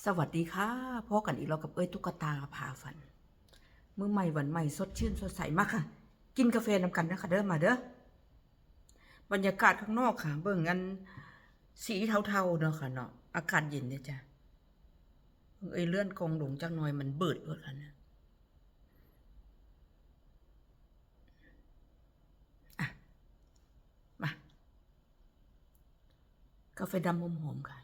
สวัสดีค่ะพบกันอีกแล้วกับตุ๊กตาพาฝันมื้อใหม่วันใหม่สดชื่นสดใสมากค่ะกินกาแฟนำกันนะคะเด้อมาเด้อบรรยากาศข้างนอกค่ะเบิ่งกันสีเทาๆเนาะค่ะเนาะอากาศเย็นเนี่ยจ้ะเลื่อนกองหลงจังหน่อยมันเบิดเบิดแล้วนะอ่ะมากาแฟดำหอมๆค่ะ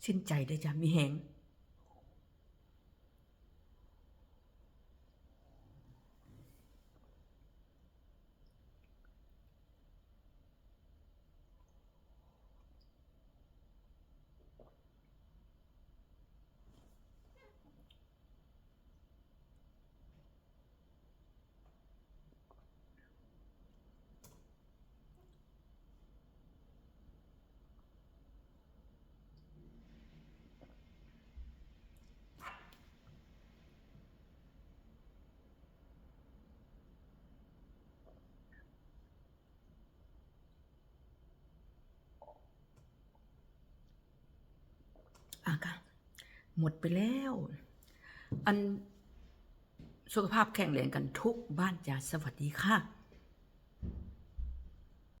สิ้นใจได้จ้ะมีแหงค่ะหมดไปแล้วอันสุขภาพแข็งแรงกันทุกบ้านจ้าสวัสดีค่ะ